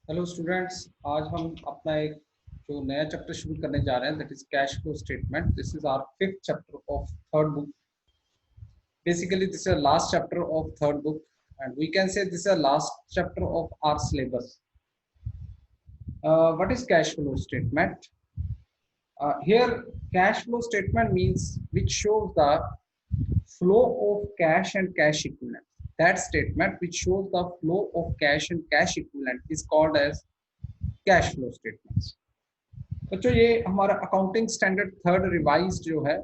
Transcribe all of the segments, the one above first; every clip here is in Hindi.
हेलो स्टूडेंट्स, आज हम अपना एक जो नया चैप्टर शुरू करने जा रहे हैं, that is cash flow statement. This is our fifth chapter of third book. Basically this is last chapter of third book and we can say this is last chapter of our syllabus. What is cash flow statement? Here cash flow statement means which shows the flow of cash and cash equivalent. That statement which shows the flow of cash and cash equivalent is called as cash flow statements. बच्चों, ये हमारा अकाउंटिंग स्टैंडर्ड थर्ड रिवाइज जो है,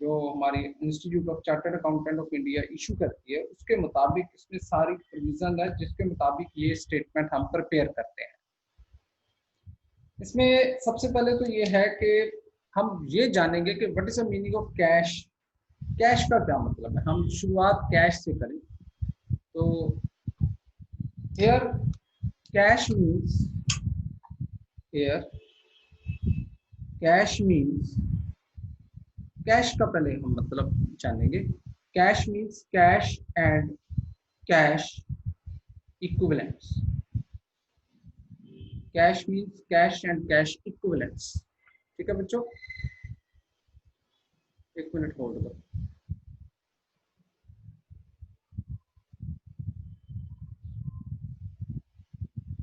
जो हमारी institute of chartered accountant of India issue करती है, उसके मुताबिक इसमें सारी प्रोविजन है जिसके मुताबिक ये स्टेटमेंट हम प्रिपेयर करते हैं. इसमें सबसे पहले तो ये है कि हम ये जानेंगे कि what is the meaning of cash. Cash का क्या मतलब है. हम शुरुआत कैश से करें तो here cash means here cash means cash का पहले हम मतलब जानेंगे. Cash means cash and cash equivalents. Cash means cash and cash equivalents. ठीक है बच्चों, एक मिनट होल्ड करो.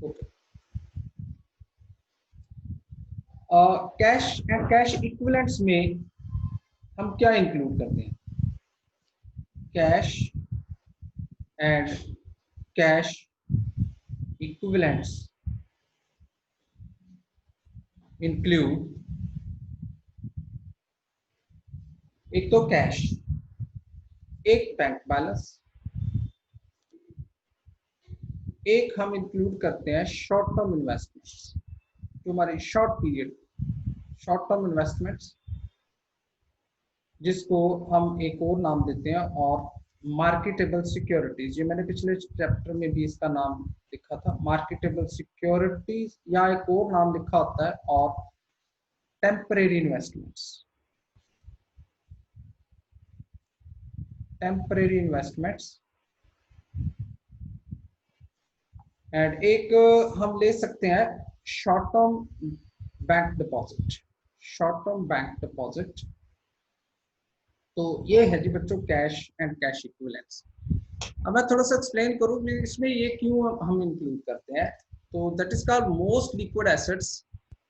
Okay. Cash and cash equivalents में हम क्या इंक्लूड करते हैं? Cash and cash equivalents include एक तो कैश, एक बैंक बैलेंस, एक हम इंक्लूड करते हैं शॉर्ट टर्म इन्वेस्टमेंट्स, जो हमारे short period short term investments, जिसको हम एक और नाम देते हैं और मार्केटेबल सिक्योरिटीज. ये मैंने पिछले चैप्टर में भी इसका नाम लिखा था, मार्केटेबल सिक्योरिटीज, या एक और नाम लिखा होता है और temporary investments. Temporary investments and एक हम ले सकते हैं short term bank deposit. Short term bank deposit. तो ये है जी बच्चों कैश एंड कैश इक्विवेलेंट्स. अब मैं थोड़ा सा एक्सप्लेन करूँ इसमें ये क्यों हम इंक्लूड करते हैं. तो that is called most liquid assets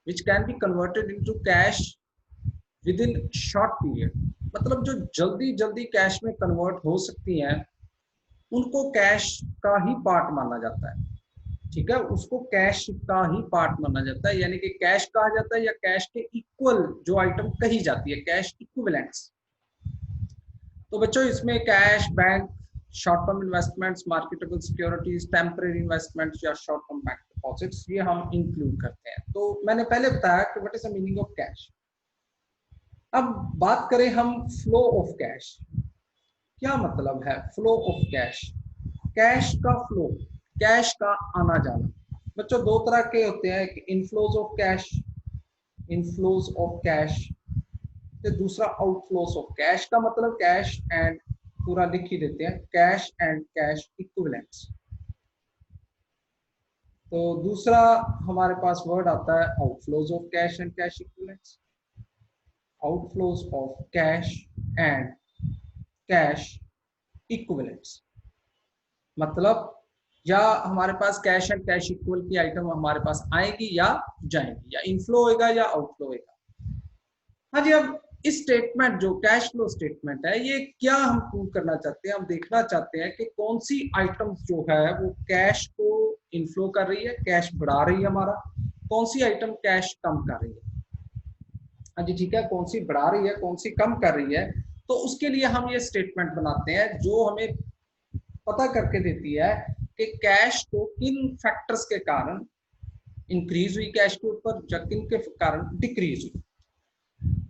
which can be converted into cash with in short period. मतलब जो जल्दी जल्दी कैश में कन्वर्ट हो सकती हैं, उनको कैश का ही पार्ट माना जाता है. ठीक है, उसको कैश का ही पार्ट माना जाता है, यानी कि कैश कहा जाता है या कैश के इक्वल जो आइटम कही जाती है, कैश इक्विवेलेंट्स. तो बच्चों इसमें cash, bank, short term investments, marketable securities, temporary investments या शॉर्ट टर्म बैंक डिपॉजिट्स, ये हम इंक्लूड करते हैं. तो मैंने पहले बताया कि what is the meaning of cash. अब बात करें हम फ्लो ऑफ कैश. क्या मतलब है फ्लो ऑफ कैश? कैश का फ्लो, कैश का आना जाना. बच्चों दो तरह के होते हैं, एक inflows of cash, inflows of cash, तो दूसरा आउटफ्लोज ऑफ कैश. का मतलब कैश एंड पूरा लिख ही देते हैं, कैश एंड कैश इक्विवेलेंट्स. तो दूसरा हमारे पास वर्ड आता है outflows of cash and cash equivalents. Outflows of cash and cash equivalents मतलब या हमारे पास कैश एंड कैश इक्वल की आइटम हमारे पास आएगी या जाएगी, या इनफ्लो होगा या आउटफ्लो होगा. हाँ जी. अब इस स्टेटमेंट जो कैश फ्लो स्टेटमेंट है, ये क्या हम प्रूव करना चाहते हैं? हम देखना चाहते हैं कि कौन सी आइटम्स जो है वो कैश को इनफ्लो कर रही है, कैश बढ़ा रही है हमारा, कौन सी आइटम कैश कम कर रही है. हाँ जी ठीक है, कौन सी बढ़ा रही है, कौन सी कम कर रही है. तो उसके लिए हम ये स्टेटमेंट बनाते हैं जो हमें पता करके देती है कि कैश को किन फैक्टर्स के कारण इंक्रीज हुई कैश के ऊपर, या किन के कारण डिक्रीज हुई.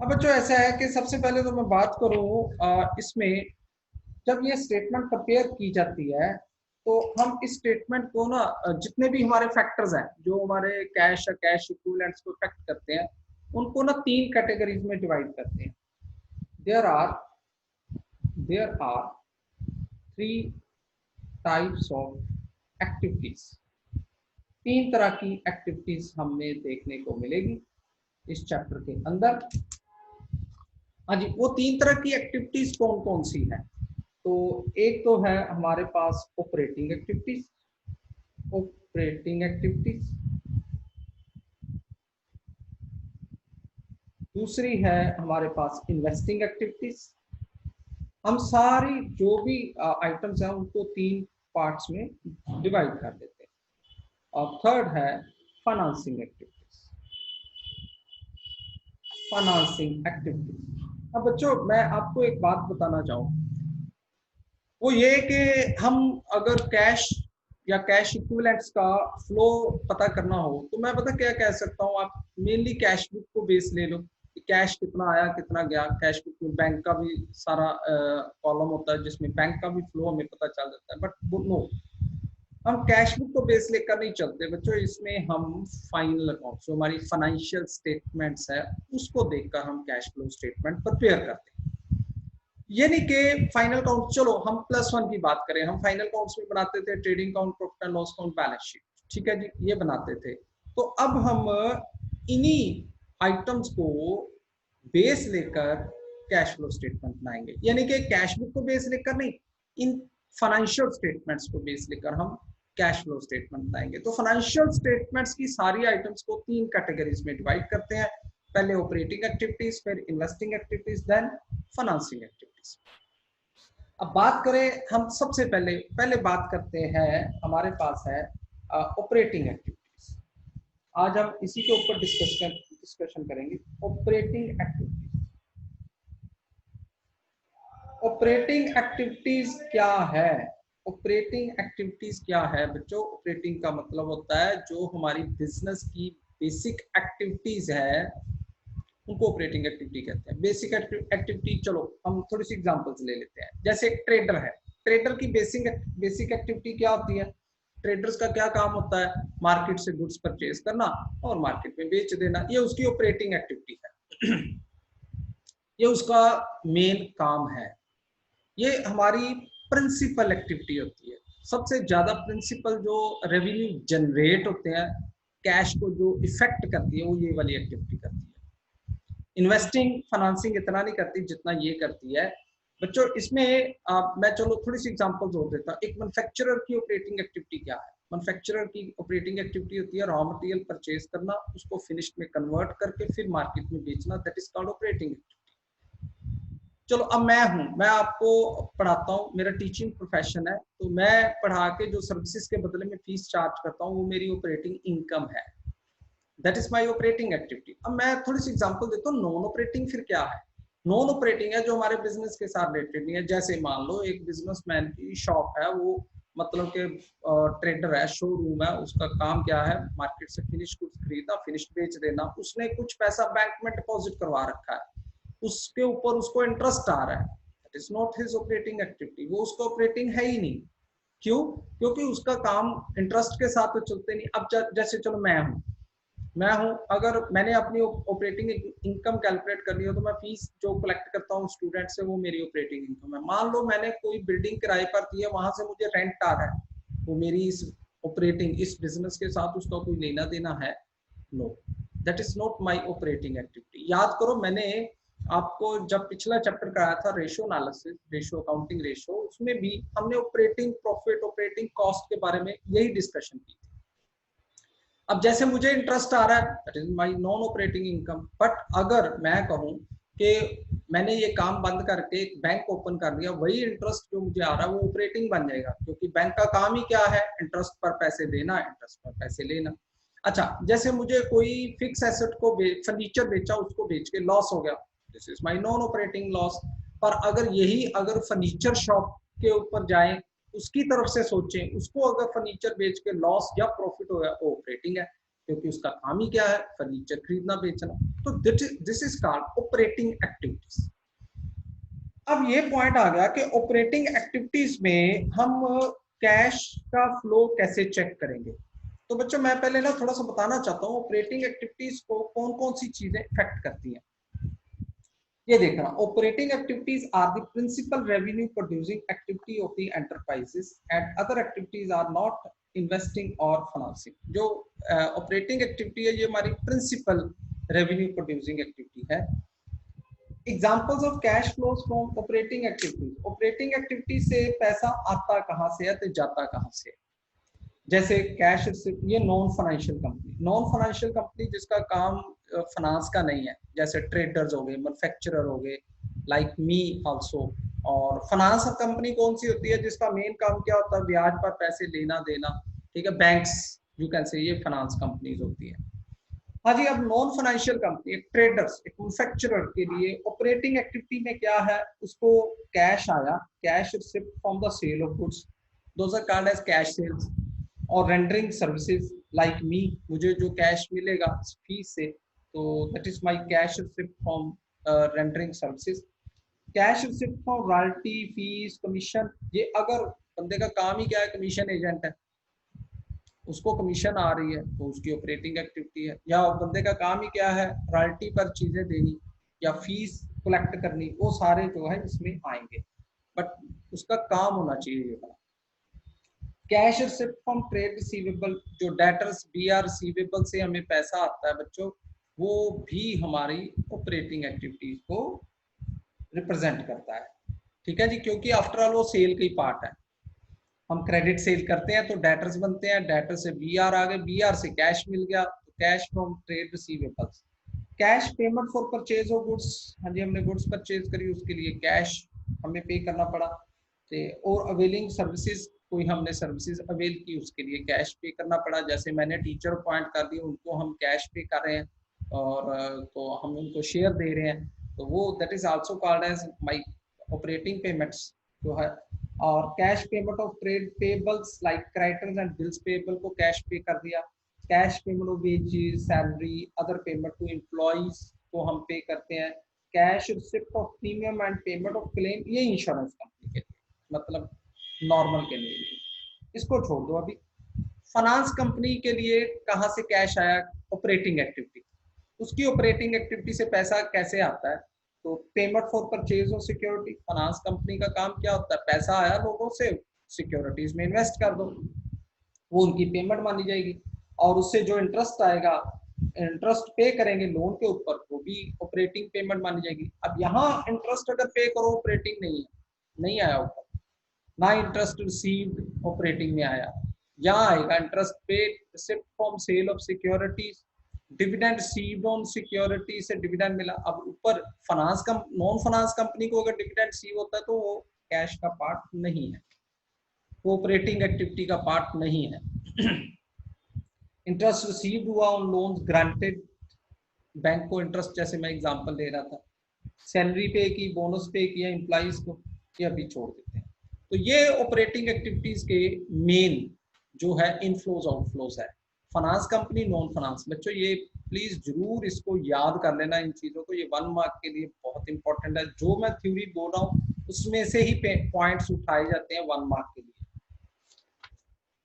अब बच्चों ऐसा है कि सबसे पहले तो मैं बात करूं इसमें जब ये स्टेटमेंट प्रिपेयर की जाती है, तो हम इस स्टेटमेंट को ना जितने भी हमारे फैक्टर्स हैं जो हमारे कैश या कैश इक्विवेलेंट्स को इफेक्ट करते हैं, उनको ना तीन कैटेगरीज में डिवाइड करते हैं. There are three types of activities. तीन तरह की एक्टिविटीज हमें देखने को मिलेगी इस चैप्टर के अंदर। हाँ जी, वो तीन तरह की एक्टिविटीज कौन कौन सी है? तो एक तो है हमारे पास ऑपरेटिंग एक्टिविटीज, ऑपरेटिंग एक्टिविटीज। दूसरी है हमारे पास इन्वेस्टिंग एक्टिविटीज। हम सारी जो भी आइटम्स हैं उनको तीन पार्ट्स में डिवाइड कर देते हैं। और थर्ड है फाइनेंसिंग एक्टिविटीज, फाइनेंसिंग एक्टिविटीज। अब बच्चों मैं आपको एक बात बताना चाहूँ, वो ये कि हम अगर कैश या कैश इक्विवेलेंट्स का फ्लो पता करना हो तो मैं पता क्या कह सकता हूँ, आप मेनली कैश बुक को बेस ले लो, कैश कितना आया कितना गया। कैश बुक में बैंक का भी सारा कॉलम होता है जिसमें बैंक का भी फ्लो हमें पता चल जाता है। बट नो, हम कैश बुक को बेस लेकर नहीं चलते बच्चों, इसमें हम फाइनल अकाउंट जो हमारी फाइनेंशियल स्टेटमेंट्स है उसको देखकर हम कैश फ्लो स्टेटमेंट प्रिपेयर करते हैं। ये नहीं कि फाइनल काउंट, चलो हम +1 की बात करें, हम फाइनल काउंट्स में बनाते थे trading count, profit and loss count, balance sheet, ठीक है जी, ये बनाते थे। तो अब हम इन्हीं आइटम्स को बेस लेकर कैश फ्लो स्टेटमेंट बनाएंगे, यानी कि कैश बुक को बेस लेकर नहीं, इन फाइनेंशियल स्टेटमेंट्स को बेस लेकर हम कैश फ्लो स्टेटमेंट बनाएंगे। तो फाइनेंशियल स्टेटमेंट्स की सारी आइटम्स को तीन कैटेगरीज में डिवाइड करते हैं, पहले ऑपरेटिंग एक्टिविटीज, फिर investing activities, then financing activities. अब बात करें हम सबसे पहले बात करते हैं, हमारे पास है ऑपरेटिंग एक्टिविटीज। आज हम इसी के ऊपर डिस्कशन करेंगे, ऑपरेटिंग एक्टिविटीज। ऑपरेटिंग एक्टिविटीज क्या है? ऑपरेटिंग एक्टिविटीज क्या है बच्चों? ऑपरेटिंग का मतलब होता है जो हमारी बिजनेस की बेसिक एक्टिविटीज है उनको ऑपरेटिंग एक्टिविटी कहते हैं। बेसिक एक्टिविटी, चलो हम थोड़ी सी एग्जांपल्स ले लेते हैं। जैसे एक ट्रेडर है, ट्रेडर की बेसिक एक्टिविटी क्या होती है? ट्रेडर्स का क्या काम होता है? मार्केट से गुड्स परचेज करना और मार्केट में बेच देना, ये उसकी ऑपरेटिंग एक्टिविटी है। ये उसका मेन काम है। ये हमारी प्रिंसिपल एक्टिविटी होती है। सबसे ज्यादा प्रिंसिपल जो रेवेन्यू जनरेट होते हैं, कैश को जो इफेक्ट करती है, वो ये वाली एक्टिविटी करती है। इन्वेस्टिंग फाइनेंसिंग इतना नहीं करती जितना ये करती है बच्चों। इसमें मैं चलो थोड़ी सी एग्जांपल्स और देता हूँ। एक मैन्युफैक्चरर की ऑपरेटिंग एक्टिविटी क्या है? मैन्युफैक्चरर की ऑपरेटिंग एक्टिविटी होती है रॉ मटेरियल परचेज करना, उसको फिनिश्ड में कन्वर्ट करके फिर मार्केट में बेचना, that is called operating activity. चलो अब मैं आपको पढ़ाता हूँ, मेरा टीचिंग प्रोफेशन है, तो मैं पढ़ा के जो सर्विसेज के बदले में फीस चार्ज करता हूँ वो मेरी ऑपरेटिंग इनकम है, that is my operating activity. अब मैं थोड़ी सी एग्जांपल देता हूँ। नॉन ऑपरेटिंग फिर क्या है? नॉन ऑपरेटिंग है जो हमारे बिजनेस के साथ रिलेटेड नहीं है। जैसे मान लो एक बिजनेसमैन की शॉप है, वो मतलब के ट्रेडर है, शोरूम है, उसका काम क्या है? मार्केट से फिनिश गुड्स खरीदना, फिनिश बेच देना। उसने कुछ पैसा बैंक में डिपॉजिट करवा रखा है, उसके ऊपर उसको इंटरेस्ट आ रहा है, that is not his operating activity, वो उसका ऑपरेटिंग है ही नहीं। क्यों? क्योंकि उसका काम इंटरेस्ट के साथ तो चलते नहीं। अब जैसे चलो मैं हूं, अगर मैंने अपनी ऑपरेटिंग इनकम कैलकुलेट कर ली हो तो मैं फीस जो कलेक्ट करता हूँ स्टूडेंट से, वो मेरी ऑपरेटिंग इनकम है। मान लो मैंने कोई बिल्डिंग किराए पर दी है, वहां से मुझे रेंट आ रहा है, वो मेरी इस ऑपरेटिंग, इस बिजनेस के साथ उसका कोई लेना देना है? No, that is not my operating activity. याद करो, मैंने आपको जब पिछला चैप्टर कराया था ratio analysis, ratio accounting ratio, उसमें भी हमने ऑपरेटिंग प्रॉफिट, ऑपरेटिंग कॉस्ट के बारे में यही डिस्कशन की थी। अब जैसे मुझे इंटरेस्ट आ रहा है, that is my non operating income. But अगर मैं कहूं कि मैंने ये काम बंद करके एक बैंक ओपन कर दिया, वही इंटरेस्ट जो मुझे आ रहा है वो ऑपरेटिंग बन जाएगा, क्योंकि बैंक का काम ही क्या है? इंटरेस्ट पर पैसे देना, इंटरेस्ट पर पैसे लेना। अच्छा, जैसे मुझे कोई फिक्स एसेट को फर्नीचर बेचा, उसको बेच के लॉस हो गया, this is my non operating loss. पर अगर फर्नीचर शॉप के ऊपर जाए, उसकी तरफ से सोचें, उसको अगर फर्नीचर बेच के लॉस या प्रॉफिट हो गया, वो ऑपरेटिंग है, क्योंकि उसका काम ही क्या है? फर्नीचर खरीदना बेचना। तो this is called operating activities. अब ये पॉइंट आ गया कि ऑपरेटिंग एक्टिविटीज में हम कैश का फ्लो कैसे चेक करेंगे। तो बच्चों मैं पहले ना थोड़ा सा बताना चाहता हूँ ऑपरेटिंग एक्टिविटीज को कौन कौन सी चीजें इफेक्ट करती हैं। ये देखना, operating activities are the principal revenue producing activity of the enterprises and other activities are not investing और फाइनेंसिंग। जो ऑपरेटिंग एक्टिविटी है ये हमारी प्रिंसिपल रेवेन्यू प्रोड्यूसिंग एक्टिविटी है। Examples of cash flows from operating activities, operating activity से पैसा आता कहाँ से है तो जाता कहाँ से है। जैसे कैश, ये non financial company, non financial company जिसका काम फाइनेंस का नहीं है, जैसे ट्रेडर्स हो गए, मैन्युफैक्चरर हो गए, लाइक मी आल्सो। और फाइनेंस कंपनी कौन सी होती है जिसका मेन काम क्या होता है, ब्याज पर पैसे लेना देना, ठीक है, बैंक्स यू कैन से, ये फाइनेंस कंपनीज होती है। हाँ जी, अब नॉन फाइनेंशियल कंपनी, एक ट्रेडर्स, एक मैन्युफैक्चरर के लिए ऑपरेटिंग एक्टिविटी में क्या है, उसको कैश आया, cash received from the sale of goods, those are called as cash sales. और रेंडरिंग सर्विसेज लाइक मी, मुझे जो कैश मिलेगा फीस से, तो that is my cash received from rendering services. Cash received from royalty, fees, commission, ये अगर बंदे का काम ही क्या है, कमीशन एजेंट है, उसको कमीशन आ रही है तो उसकी ऑपरेटिंग एक्टिविटी है। या बंदे का काम ही क्या है, रॉयल्टी पर चीजें देनी या फीस कलेक्ट करनी, वो सारे जो है इसमें आएंगे, बट उसका काम होना चाहिए ये वाला। Cash receipt from trade receivable, जो डेटर्स बी आर रिसीवेबल से हमें पैसा आता है बच्चों, वो भी हमारी ऑपरेटिंग एक्टिविटीज को रिप्रेजेंट करता है, ठीक है जी, क्योंकि आफ्टर ऑल वो सेल का ही पार्ट है। हम क्रेडिट सेल करते हैं तो डेटर्स बनते हैं, डेटर से बी आर आ गए, बी आर से कैश मिल गया, तो cash from trade receivables. Cash payment for purchase of goods, हाँ जी, हमने गुड्स परचेज करी, उसके लिए कैश हमें पे करना पड़ा। और अवेलिंग सर्विसेज, कोई हमने सर्विसेज अवेल की, उसके लिए कैश पे करना पड़ा। जैसे मैंने टीचर अपॉइंट कर दिए, उनको हम कैश पे कर रहे हैं, और तो हम उनको शेयर दे रहे हैं, तो वो that is also called as my operating payments जो है। और cash payment of trade payables like creditors and bills payable को कैश पे कर दिया। Cash payment of wages, salary, other payment to employees को हम पे करते हैं। Cash receipt of premium and payment of claim, ये इंश्योरेंस कंपनी के लिए, मतलब नॉर्मल के लिए, इसको छोड़ दो अभी। फाइनेंस कंपनी के लिए कहाँ से कैश आया, ऑपरेटिंग एक्टिविटी, उसकी ऑपरेटिंग एक्टिविटी से पैसा कैसे आता है, तो payment for purchase of security, finance company का काम क्या होता है, पैसा आया लोगों से, सिक्योरिटीज में इन्वेस्ट कर दो, वो उनकी पेमेंट मानी जाएगी। और उससे जो इंटरेस्ट आएगा, इंटरेस्ट पे करेंगे लोन के ऊपर, वो भी ऑपरेटिंग पेमेंट मानी जाएगी। अब यहाँ इंटरेस्ट अगर पे करो, ऑपरेटिंग नहीं है, नहीं आया ऊपर, ना इंटरेस्ट रिसीव्ड ऑपरेटिंग में आया, यहाँ आएगा interest paid receipt from sale of securities, dividend received on security से डिविडेंड मिला। अब ऊपर finance cum, non finance company को अगर डिविडेंड रिसीव होता है तो वो कैश का पार्ट नहीं है, वो ऑपरेटिंग एक्टिविटी का पार्ट नहीं है। इंटरेस्ट रिसीव्ड हुआ ऑन लोन्स ग्रांटेड, बैंक को इंटरेस्ट, जैसे मैं एग्जांपल दे रहा था, सैलरी पे की, बोनस पे किया एम्प्लॉइज को, ये अभी छोड़ देते हैं। तो ये ऑपरेटिंग एक्टिविटीज के मेन जो है इनफ्लोज आउटफ्लोज है। फाइनेंस कंपनी, नॉन फाइनेंस, बच्चों ये प्लीज जरूर इसको याद कर लेना, इन चीजों को, ये 1 मार्क के लिए बहुत इंपॉर्टेंट है। जो मैं थ्योरी बोल रहा हूँ उसमें से ही पॉइंट्स उठाए जाते हैं 1 मार्क के लिए।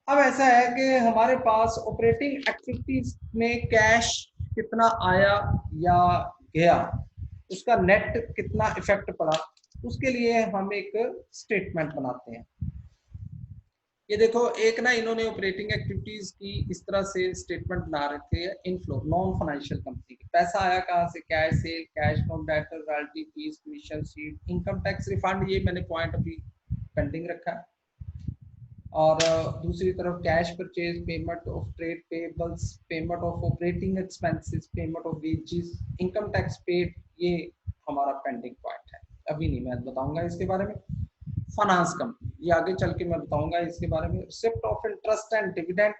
अब ऐसा है कि हमारे पास ऑपरेटिंग एक्टिविटीज में कैश कितना आया या गया, उसका नेट कितना इफेक्ट पड़ा, उसके लिए हम एक स्टेटमेंट बनाते हैं। ये देखो, एक ना इन्होंने ऑपरेटिंग एक्टिविटीज की इस तरह से स्टेटमेंट बना रखे हैं, इनफ्लो नॉन फाइनेंशियल कंपनी के पैसा आया कहाँ से, कैश से, cash from debtor, royalty, fees, commission, seat, income tax refund, ये मैंने पॉइंट अभी पेंडिंग रखा है। और दूसरी तरफ cash purchase, payment of trade pebbles, payment of operating expenses, payment of wages, income tax paid, ये हमारा पेंडिंग पॉइंट है, अभी नहीं, मैं बताऊंगा इसके बारे में। फाइनेंस कंपनी, ये आगे चल के मैं बताऊंगा इसके बारे में। Receipt of interest and dividend,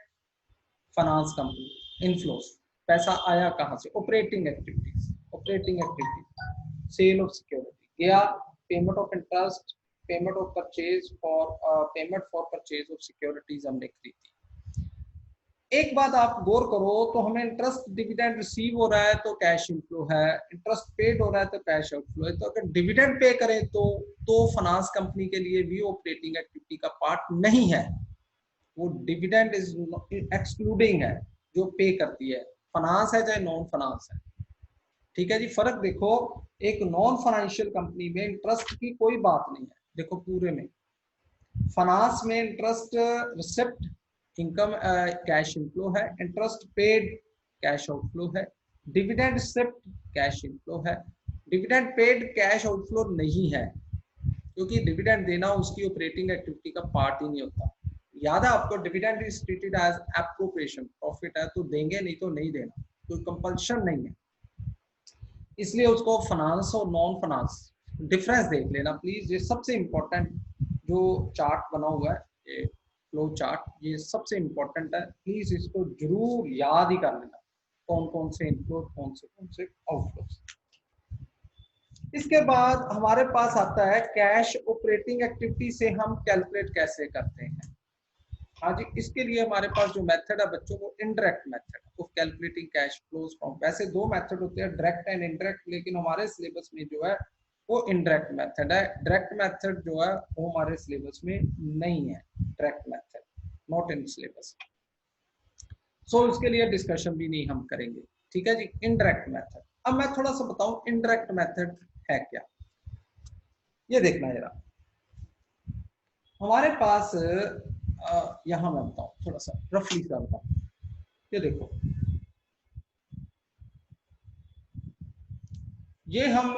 finance company, inflows, पैसा आया कहाँ से, operating activities, operating activities, sale of security गया, payment of interest, payment of purchase for, payment for purchase of securities हमने खरीदी। एक बात आप गौर करो, तो हमें इंटरेस्ट डिविडेंड रिसीव हो रहा है तो कैश इनफ्लो है, इंटरेस्ट पेड हो रहा है तो कैश आउटफ्लो है। तो अगर डिविडेंड पे करें तो फाइनेंस कंपनी के लिए भी ऑपरेटिंग एक्टिविटी का पार्ट नहीं है, वो डिविडेंड इज एक्सक्लूडिंग है जो पे करती है, फाइनेंस है चाहे नॉन फाइनेंस है, ठीक है जी, फर्क देखो, एक नॉन फाइनेंशियल कंपनी में इंटरेस्ट की कोई बात नहीं है। देखो पूरे में फाइनेंस में interest receipt income cash inflow है, इंटरेस्ट पेड कैश आउटफ्लो है, डिविडेंड रिसिप्ट कैश इनफ्लो है, डिविडेंड पेड कैश आउटफ्लो नहीं है, क्योंकि डिविडेंड देना उसकी ऑपरेटिंग एक्टिविटी का पार्ट ही नहीं होता। याद है आपको, dividend is treated as appropriation, profit है तो देंगे, नहीं तो नहीं देना, कोई कंपल्शन नहीं है। इसलिए उसको फाइनेंस और नॉन फाइनेंस डिफरेंस देख लेना प्लीज। ये सबसे इंपॉर्टेंट जो चार्ट बना हुआ है, ये फ्लो चार्ट, ये सबसे इंपॉर्टेंट है, प्लीज इसको जरूर याद ही कर लेना, कौन कौन से इनफ्लो, कौन से आउटफ्लो। इसके बाद हमारे पास आता है कैश ऑपरेटिंग एक्टिविटी से हम कैलकुलेट कैसे करते हैं। हाँ जी, इसके लिए हमारे पास जो मेथड है बच्चों, वो indirect method of calculating cash flows from. वैसे दो मेथड होते हैं, डायरेक्ट एंड इनडायरेक्ट, लेकिन हमारे सिलेबस में जो है वो इनडायरेक्ट मेथड है। डायरेक्ट मेथड जो है वो हमारे सिलेबस में नहीं है, direct method not in syllabus, so इसके लिए डिस्कशन भी नहीं हम करेंगे। ठीक है जी, इनडायरेक्ट मेथड। अब मैं थोड़ा सा बताऊं इनडायरेक्ट मेथड है क्या। ये देखना जरा, हमारे पास यहां मैं बताऊं थोड़ा सा रफली सा बताऊं। ये देखो, ये हम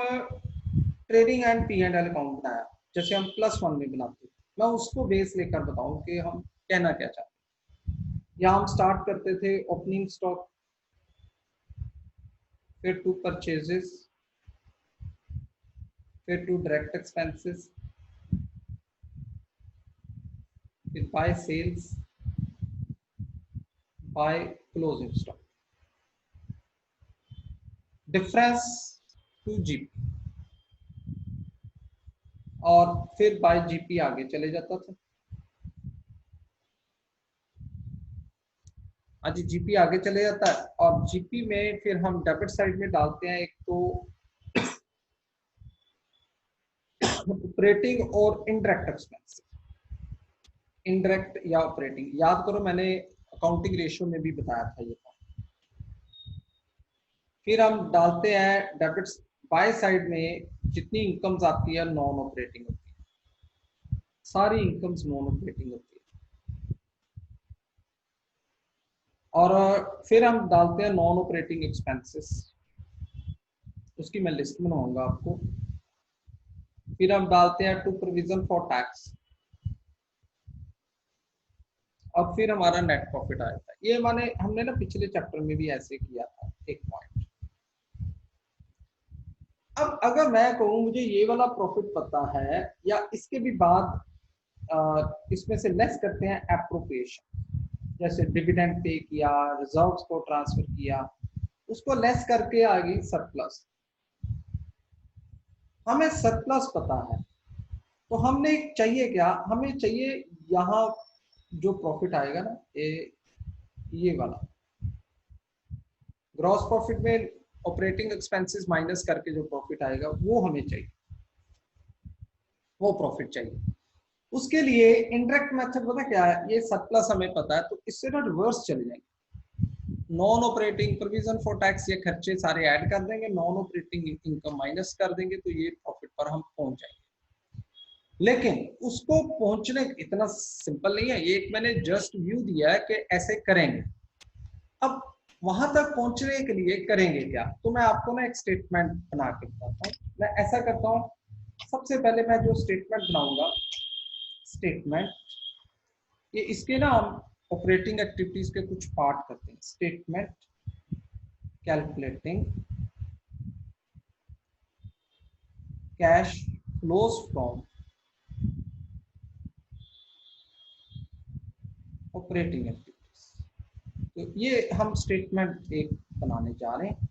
trading and P and L account बनाया, जैसे हम +1 में बनाते हैं, मैं उसको बेस लेकर बताऊं कि हम कहना क्या चाहते हैं। या हम स्टार्ट करते थे ओपनिंग स्टॉक, फिर टू परचेजेस, फिर टू डायरेक्ट एक्सपेंसेस, फिर by sales, by closing stock, difference to GP, और फिर बाय जीपी आगे चले जाता था। आज जीपी आगे चले जाता है, और जीपी में फिर हम डेबिट साइड में डालते हैं एक तो ऑपरेटिंग और इनडायरेक्ट एक्सपेंस। इनडायरेक्ट या ऑपरेटिंग, याद करो मैंने अकाउंटिंग रेशियो में भी बताया था ये। फिर हम डालते हैं डेबिट्स, बाय साइड में जितनी इनकम्स आती है नॉन ऑपरेटिंग होती है, सारी इनकम्स नॉन ऑपरेटिंग होती है। और फिर हम डालते हैं नॉन ऑपरेटिंग एक्सपेंसेस, उसकी मैं लिस्ट बनाऊंगा आपको। फिर हम डालते हैं टू प्रोविजन फॉर टैक्स, और फिर हमारा नेट प्रॉफिट आ जाता है। ये माने हमने ना पिछले चैप्टर में भी ऐसे किया था एक पॉइंट। अब अगर मैं कहूँ मुझे ये वाला प्रॉफिट पता है, या इसके भी बाद इसमें से लेस करते हैं एप्रोप्रिएशन, जैसे डिविडेंड पे किया, रिजर्व्स को ट्रांसफर किया, उसको लेस करके आ गई सरप्लस। हमें सरप्लस पता है, तो हमने चाहिए क्या, हमें चाहिए यहाँ जो प्रॉफिट आएगा ना, ये वाला ग्रॉस प्रॉफिट में ऑपरेटिंग एक्सपेंसेस माइनस करके जो प्रॉफिट आएगा वो हमें चाहिए, वो प्रॉफिट चाहिए। उसके लिए इनडायरेक्ट मेथड पता क्या है, ये सरप्लस हमें पता है, तो इससे ना रिवर्स चले जाएंगे। Non operating provision for tax, ये खर्चे सारे ऐड कर देंगे, नॉन ऑपरेटिंग इनकम माइनस कर देंगे, तो ये प्रॉफिट पर हम पहुंच जाएंगे। लेकिन उसको पहुंचने इतना सिंपल नहीं है, ये एक मैंने जस्ट व्यू दिया है कि ऐसे करेंगे। अब वहां तक पहुंचने के लिए करेंगे क्या, तो मैं आपको ना एक स्टेटमेंट बना के बताता हूँ। मैं ऐसा करता हूँ, सबसे पहले मैं जो स्टेटमेंट बनाऊंगा, स्टेटमेंट, ये इसके ना हम ऑपरेटिंग एक्टिविटीज के कुछ पार्ट करते हैं। Statement calculating cash flows from operating activities. तो ये हम स्टेटमेंट एक बनाने जा रहे हैं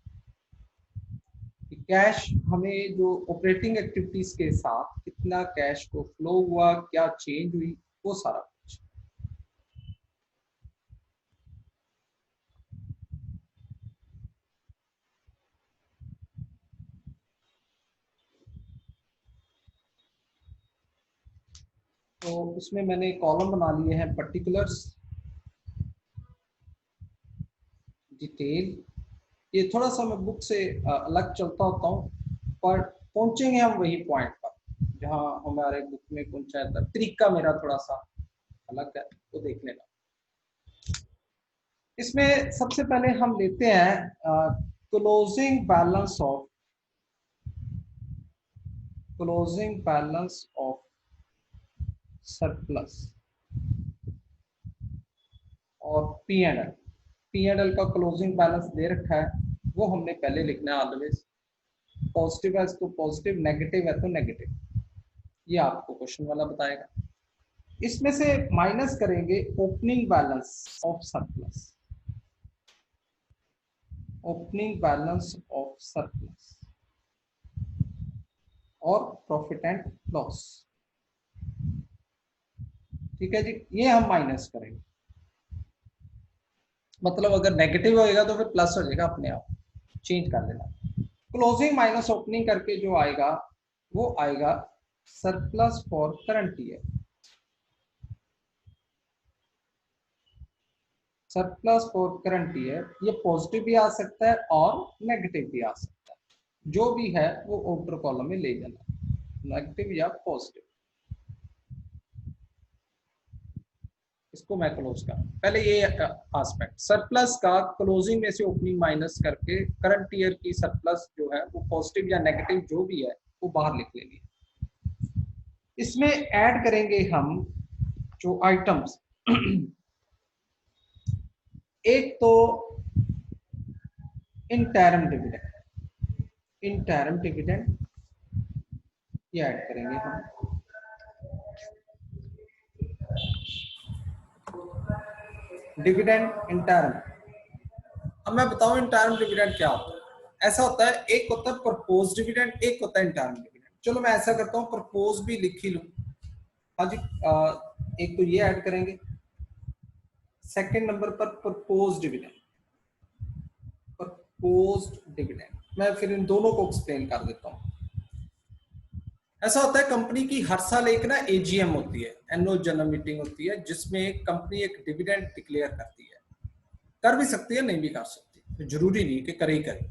कि कैश हमें जो ऑपरेटिंग एक्टिविटीज के साथ कितना कैश को फ्लो हुआ, क्या चेंज हुई, वो सारा कुछ। तो उसमें मैंने कॉलम बना लिए हैं, पर्टिकुलर्स, डिटेल, ये थोड़ा सा मैं बुक से अलग चलता होता हूँ, पर पहुंचेंगे हम वही पॉइंट पर जहाँ हमारे बुक में पहुंचा था। तरीका मेरा थोड़ा सा अलग है, तो देख लेना। इसमें सबसे पहले हम लेते हैं क्लोजिंग बैलेंस ऑफ सरप्लस और पी एंड एल का क्लोजिंग बैलेंस दे रखा है, वो हमने पहले लिखना है ऑलवेज। पॉजिटिव है तो पॉजिटिव, नेगेटिव है तो नेगेटिव, ये आपको क्वेश्चन वाला बताएगा। इसमें से माइनस करेंगे opening balance of surplus, opening balance of surplus और प्रॉफिट एंड लॉस। ठीक है जी, ये हम माइनस करेंगे। मतलब अगर नेगेटिव होएगा तो फिर प्लस हो जाएगा, अपने आप चेंज कर देना। क्लोजिंग माइनस ओपनिंग करके जो आएगा वो आएगा surplus for current year. Surplus for current year, ये पॉजिटिव भी आ सकता है और नेगेटिव भी आ सकता है, जो भी है वो आउटर कॉलम में ले जाना, नेगेटिव या पॉजिटिव। इसको मैं क्लोज कर पहले ये एस्पेक्ट, सरप्लस का क्लोजिंग में से ओपनिंग माइनस करके करंट ईयर की सरप्लस जो है वो पॉजिटिव या नेगेटिव जो भी है वो बाहर लिख लेंगे। इसमें ऐड करेंगे हम जो आइटम्स, एक तो इंटरम डिविडेंड ये ऐड करेंगे हम। डिविडेंड इंटरम, अब मैं बताऊं इंटरम डिविडेंड क्या होता है। ऐसा होता है, एक होता है प्रपोज डिविडेंड, एक होता है इंटरम डिविडेंड। चलो मैं ऐसा करता हूं, प्रपोज भी लिख ही लूं। हाँ जी, एक तो ये ऐड करेंगे। सेकंड नंबर पर प्रपोज डिविडेंड, मैं फिर इन दोनों को एक्सप्लेन कर देता हूं। ऐसा होता है, कंपनी की हर साल एक ना एजीएम होती है, एनुअल जनरल मीटिंग होती है, जिसमें कंपनी एक डिविडेंड डिक्लेयर करती है। कर भी सकती है, नहीं भी कर सकती, तो जरूरी नहीं कि करे ही करे।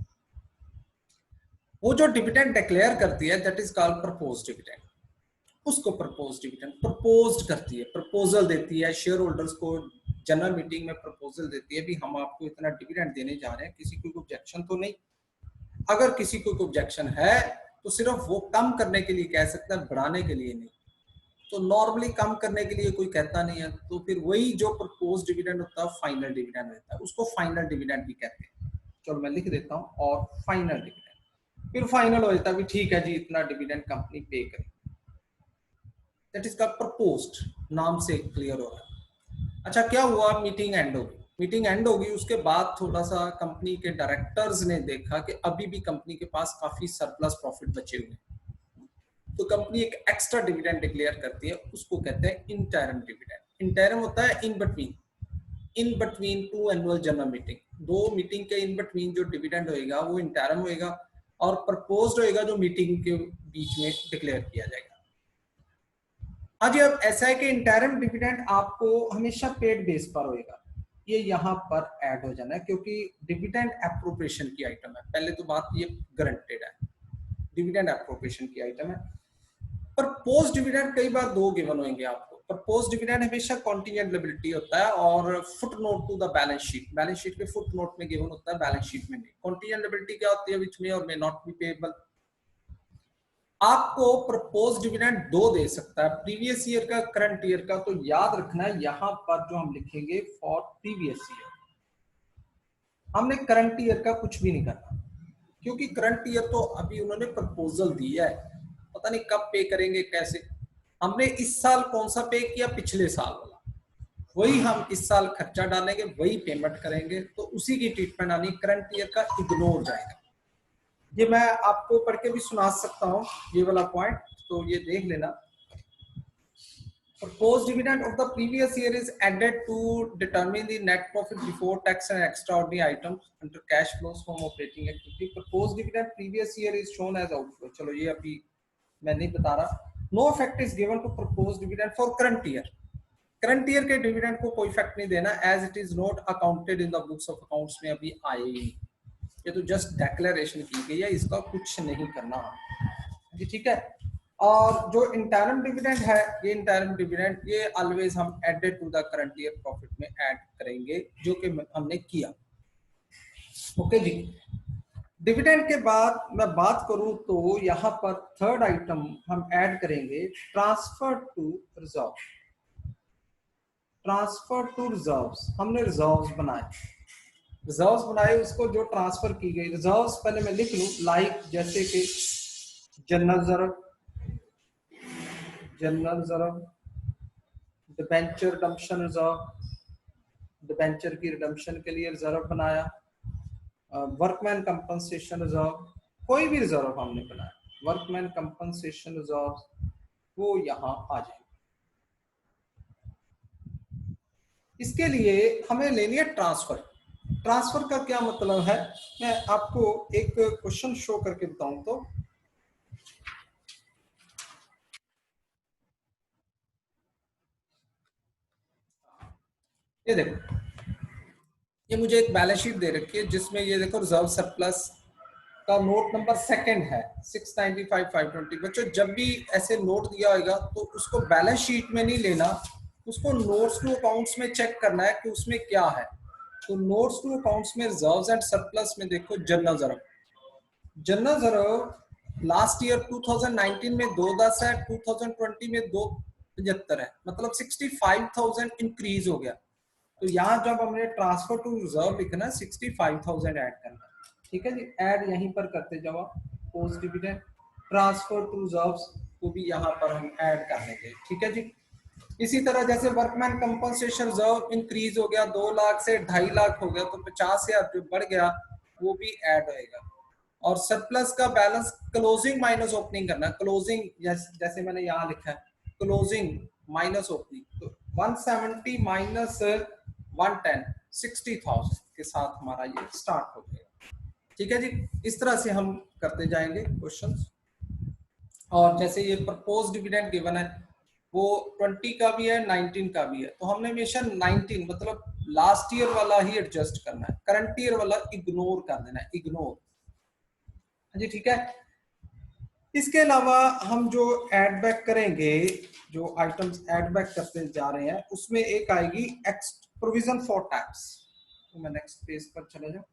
वो जो डिविडेंड डिक्लेयर करती है that is called propose dividend. उसको प्रपोज डिविडेंड प्रपोज करती है, प्रपोजल देती है शेयर होल्डर्स को, जनरल मीटिंग में प्रपोजल देती है भी हम आपको इतना डिविडेंड देने जा रहे हैं, किसी को ऑब्जेक्शन तो नहीं। अगर किसी को ऑब्जेक्शन है तो सिर्फ वो कम करने के लिए कह सकता है, बढ़ाने के लिए नहीं। तो नॉर्मली कम करने के लिए कोई कहता नहीं है, तो फिर वही जो प्रपोज डिविडेंड होता है फाइनल डिविडेंड रहता है, उसको फाइनल डिविडेंड भी कहते हैं। चलो मैं लिख देता हूँ, और फाइनल डिविडेंड, फिर फाइनल हो जाता है ठीक है जी इतना डिविडेंड कंपनी पे करे, दैट इज का प्रपोज्ड, नाम से क्लियर हो रहा है। अच्छा क्या हुआ, मीटिंग एंड होगी, उसके बाद थोड़ा सा कंपनी के डायरेक्टर्स ने देखा कि अभी भी कंपनी के पास काफी सरप्लस प्रॉफिट बचे हुए हैं, तो कंपनी एक एक्स्ट्रा डिविडेंड डिक्लेयर करती है, उसको कहते हैं इंटरम डिविडेंड। इंटरम होता है in between two annual general meeting, दो मीटिंग के इन बिटवीन जो डिविडेंड होएगा वो इंटरम होएगा, और प्रपोज्ड होएगा जो मीटिंग के बीच में डिक्लेयर किया जाएगा। हाँ जी, अब ऐसा है कि इंटरम डिविडेंड आपको हमेशा पेड बेस पर होएगा, ये यहाँ पर ऐड हो जाना है, क्योंकि डिविडेंड एप्रोप्रिएशन की आइटम है। पहले तो बात ये गारंटेड है, डिविडेंड एप्रोप्रिएशन की आइटम है। पर पोस्ट डिविडेंड कई बार दो गिवन होंगे आपको, पर पोस्ट डिविडेंड हमेशा कॉन्टिजेंट लायबिलिटी होता है और foot note to the balance sheet के फुट नोट में गिवन होता है, बैलेंस शीट में नहीं। कॉन्टिजेंट लायबिलिटी क्या होती है, विच में और मे नॉट बी पेएबल। आपको प्रपोज डिविडेंड दो दे सकता है, प्रीवियस ईयर का, करंट ईयर का। तो याद रखना है यहां पर जो हम लिखेंगे फॉर प्रीवियस ईयर, हमने करंट ईयर का कुछ भी नहीं करना, क्योंकि करंट ईयर तो अभी उन्होंने प्रपोजल दिया है, पता नहीं कब पे करेंगे कैसे। हमने इस साल कौन सा पे किया, पिछले साल वाला, वही हम इस साल खर्चा डालेंगे, वही पेमेंट करेंगे, तो उसी की ट्रीटमेंट आनी, करंट ईयर का इग्नोर जाएगा। ये मैं आपको पढ़ के भी सुना सकता हूँ ये वाला पॉइंट, तो ये देख लेना। Proposed dividend of the previous year is added to determine the net profit before tax and extraordinary items under cash flows from operating activity. Proposed dividend previous year is shown as outflow. चलो ये अभी मैं नहीं बता रहा। No effect is given to proposed dividend for current year. Current year के डिविडेंड को कोई इफेक्ट नहीं देना, as it is not accounted in the books of accounts में अभी आए ही नहीं। ये तो जस्ट डेक्लेरेशन की गई है, इसका कुछ नहीं करना जी, ठीक है। और जो इंटरम डिविडेंड है, ये इंटरम डिविडेंड ये ऑलवेज हम added to the current year profit में ऐड करेंगे, जो कि हमने किया। ओके जी। डिविडेंड के बाद मैं बात करूं तो यहाँ पर थर्ड आइटम हम ऐड करेंगे transfer to reserve. Transfer to reserves, हमने रिजर्व्स बनाए, रिजर्व्स बनाए, उसको जो ट्रांसफर की गई रिजर्व्स पहले मैं लिख लूं, लाइक जैसे कि general reserve, general reserve, debenture redemption reserve, debenture की रिडम्पशन के लिए रिजर्व बनाया, वर्कमैन कंपनसेशन रिजर्व, कोई भी रिजर्व हमने बनाया, वर्कमैन कंपनसेशन रिजर्व वो यहाँ आ जाए। इसके लिए हमें लेनी है ट्रांसफर। ट्रांसफर का क्या मतलब है, मैं आपको एक क्वेश्चन शो करके बताऊं तो ये देखो, ये मुझे एक बैलेंस शीट दे रखी है जिसमें ये देखो रिजर्व सरप्लस का नोट नंबर सेकंड है 695,520। बच्चों जब भी ऐसे नोट दिया होगा तो उसको बैलेंस शीट में नहीं लेना, उसको नोट्स टू अकाउंट्स में चेक करना है कि उसमें क्या है। तो नोट्स टू अकाउंट्स में रिजर्व्स एंड सरप्लस में देखो general reserve, general reserve last year 2019 में 210 है, 2020 में 275 है, मतलब 65,000 इंक्रीज हो गया। तो यहाँ जब हमने ट्रांसफर टू रिजर्व लिखना है 65,000 ऐड करना है, ठीक है जी। ऐड यहीं पर करते जाओ, post dividend transfer to reserves को भी यहाँ पर हम ऐड कर लेंगे, ठीक है जी। इसी तरह जैसे वर्कमैन कंपनसेशन रिजर्व इंक्रीज हो गया 2 लाख से 2.5 लाख हो गया, तो 50,000 जो बढ़ गया वो भी ऐड होएगा। और सरप्लस का बैलेंस क्लोजिंग माइनस ओपनिंग करना, क्लोजिंग जैसे मैंने यहाँ लिखा है क्लोजिंग माइनस ओपनिंग, तो 170 माइनस 110 60,000 के साथ हमारा ये स्टार्ट हो गया, ठीक है जी। इस तरह से हम करते जाएंगे क्वेश्चंस। और जैसे ये प्रपोज डिविडेंड गिवन है वो 20 का भी है 19 का भी है, तो हमने हमेशा 19 मतलब लास्ट ईयर वाला ही एडजस्ट करना है, करंट ईयर वाला इग्नोर कर देना है, इग्नोर जी, ठीक है। इसके अलावा हम जो एड बैक करेंगे, जो आइटम्स एड बैक करते जा रहे हैं उसमें एक आएगी प्रोविजन फॉर टैक्स। तो मैं नेक्स्ट पेज पर चले जाऊं,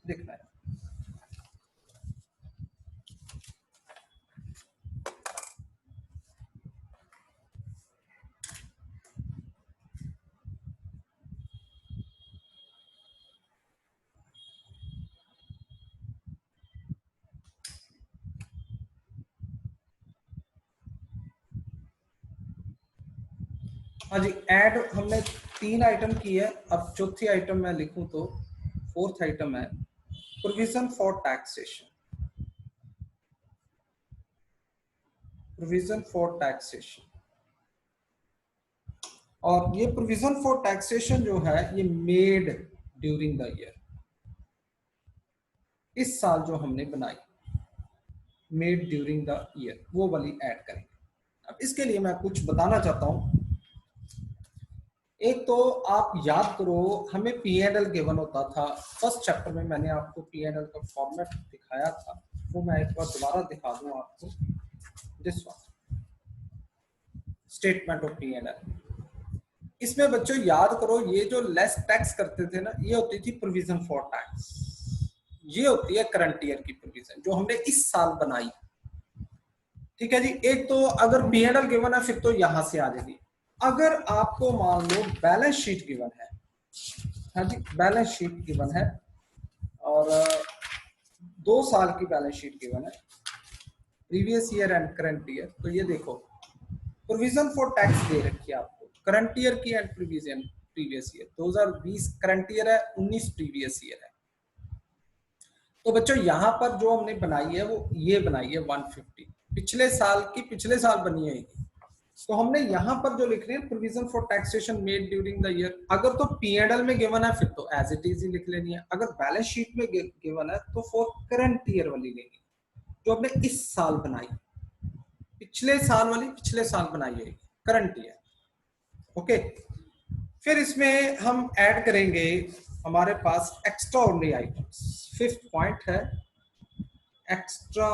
देखना है। हाँ जी, ऐड हमने 3 आइटम की है, अब चौथी आइटम मैं लिखूं तो फोर्थ आइटम है provision for taxation, provision for taxation. और ये प्रोविजन फॉर टैक्सेशन जो है ये मेड ड्यूरिंग द ईयर, इस साल जो हमने बनाई मेड ड्यूरिंग द ईयर वो वाली ऐड करेंगे। अब इसके लिए मैं कुछ बताना चाहता हूं। एक तो आप याद करो हमें पी एंड एल गिवन होता था फर्स्ट चैप्टर में, मैंने आपको पी एंड एल का फॉर्मेट दिखाया था, वो मैं एक बार दोबारा दिखा दूं आपको। This one statement of P and L, इसमें बच्चों याद करो ये जो लेस टैक्स करते थे ना, ये होती थी प्रोविजन फॉर टैक्स, ये होती है करंट ईयर की प्रोविजन जो हमने इस साल बनाई, ठीक है जी। एक तो अगर पी एंड एल गिवन है फिर तो यहां से आ जाएगी। अगर आपको मान लो बैलेंस शीट गिवन है, हाँ जी बैलेंस शीट गिवन है और 2 साल की बैलेंस शीट गिवन है, previous year and current year, तो ये देखो प्रोविजन फॉर टैक्स दे रखी है आपको करंट ईयर की and previous previous year, 2020 current year है, 19 प्रीवियस ईयर है। तो बच्चों यहाँ पर जो हमने बनाई है वो ये बनाई है 150, पिछले साल की पिछले साल बनी है। तो हमने यहाँ पर जो लिख रहे हैं provision for taxation made during the year, अगर तो पी&एल में गिवन है फिर तो एज इट इज ही लिख लेनी है, अगर बैलेंस शीट में गिवन है तो फॉर करंट ईयर वाली लेंगे जो हमने इस साल बनाई, पिछले साल वाली पिछले साल बनाई है करंट ईयर, ओके। फिर इसमें हम ऐड करेंगे हमारे पास extra ordinary items, fifth point है extra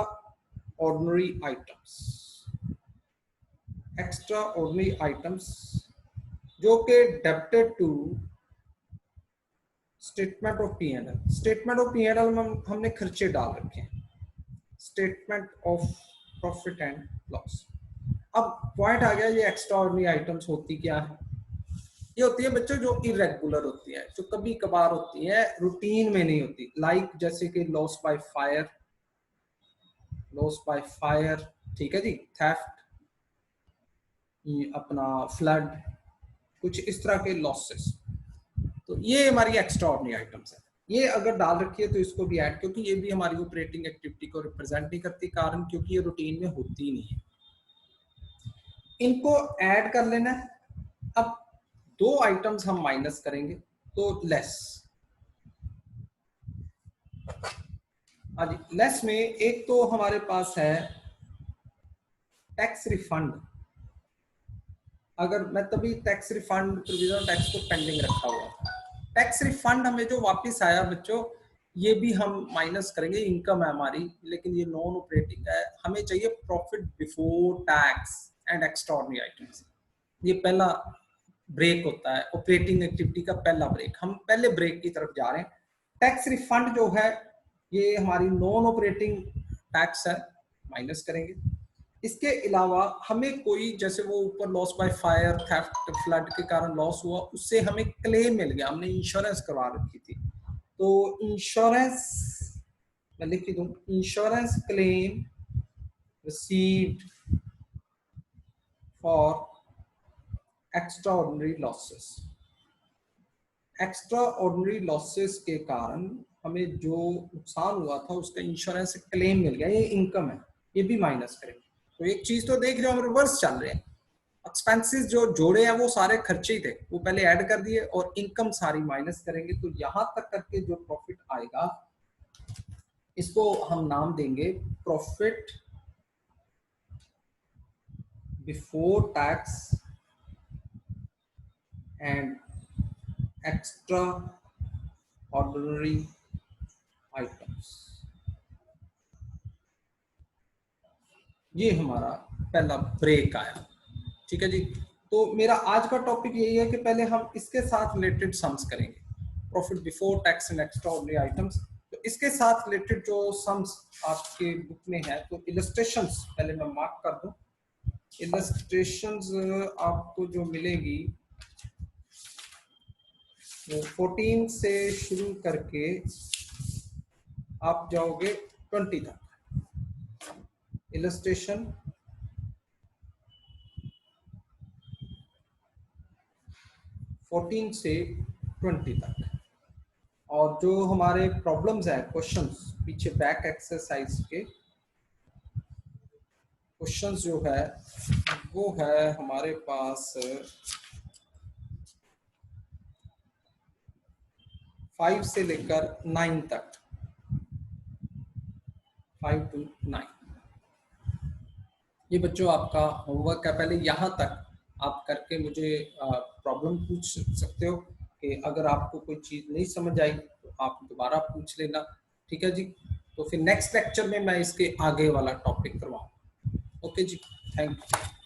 ordinary items. Extra ordinary items जो कि debited to statement of P and L. Statement of P and L में हमने खर्चे डाल रखे हैं, statement of profit and loss. अब पॉइंट आ गया, ये एक्स्ट्रा ऑर्डिनरी आइटम्स होती क्या है? ये होती है बच्चों जो इरेगुलर होती है, जो कभी कभार होती है, रूटीन में नहीं होती। लाइक जैसे कि loss by fire, loss by fire, ठीक है जी, थेफ्ट, अपना फ्लड, कुछ इस तरह के लॉसेस। तो ये हमारी एक्स्ट्रा ऑर्डिनरी आइटम्स है। ये अगर डाल रखी है तो इसको भी ऐड, क्योंकि ये भी हमारी ऑपरेटिंग एक्टिविटी को रिप्रेजेंट नहीं करती, कारण क्योंकि ये रूटीन में होती नहीं है। इनको ऐड कर लेना है। अब दो आइटम्स हम माइनस करेंगे तो लेस। लेस में एक तो हमारे पास है टैक्स रिफंड। अगर मैं तभी टैक्स रिफंड प्रोविजन टैक्स को पेंडिंग रखा हुआ था, टैक्स रिफंड हमें जो वापस आया बच्चों, ये भी हम माइनस करेंगे। इनकम है हमारी, लेकिन ये नॉन ऑपरेटिंग है। हमें चाहिए profit before tax and extraordinary items. ये पहला ब्रेक होता है, ऑपरेटिंग एक्टिविटी का पहला ब्रेक। हम पहले ब्रेक की तरफ जा रहे हैं। टैक्स रिफंड जो है ये हमारी नॉन ऑपरेटिंग टैक्स है, माइनस करेंगे। इसके अलावा हमें कोई, जैसे वो ऊपर loss by fire, theft, flood के कारण लॉस हुआ, उससे हमें क्लेम मिल गया, हमने इंश्योरेंस करवा रखी थी, तो इंश्योरेंस मैं लिख दूं, insurance claim received for extra ordinary losses. Extra ordinary losses के कारण हमें जो नुकसान हुआ था उसका इंश्योरेंस क्लेम मिल गया, ये इनकम है, ये भी माइनस करेंगे। तो एक चीज तो देख रहे हो, हम रिवर्स चल रहे हैं। एक्सपेंसेस जो जोड़े हैं वो सारे खर्चे ही थे, वो पहले ऐड कर दिए, और इनकम सारी माइनस करेंगे। तो यहां तक करके जो प्रॉफिट आएगा इसको हम नाम देंगे profit before tax and extra ordinary items. ये हमारा पहला ब्रेक आया, ठीक है जी। तो मेरा आज का टॉपिक यही है कि पहले हम इसके साथ रिलेटेड सम्स करेंगे, profit before tax and extra ordinary items. तो इसके साथ रिलेटेड जो सम्स आपके बुक में है, तो इलस्ट्रेशंस पहले मैं मार्क कर दूं। इलस्ट्रेशंस आपको जो मिलेगी वो 14 से शुरू करके आप जाओगे 20 तक। इलस्ट्रेशन 14 से 20 तक, और जो हमारे प्रॉब्लम्स है, क्वेश्चंस पीछे बैक एक्सरसाइज के क्वेश्चंस जो है वो है हमारे पास 5 से लेकर 9 तक, 5 to 9। ये बच्चों आपका होमवर्क है। पहले यहाँ तक आप करके मुझे प्रॉब्लम पूछ सकते हो, कि अगर आपको कोई चीज़ नहीं समझ आई तो आप दोबारा पूछ लेना, ठीक है जी। तो फिर नेक्स्ट लेक्चर में मैं इसके आगे वाला टॉपिक करवाऊँ। ओके जी, थैंक यू।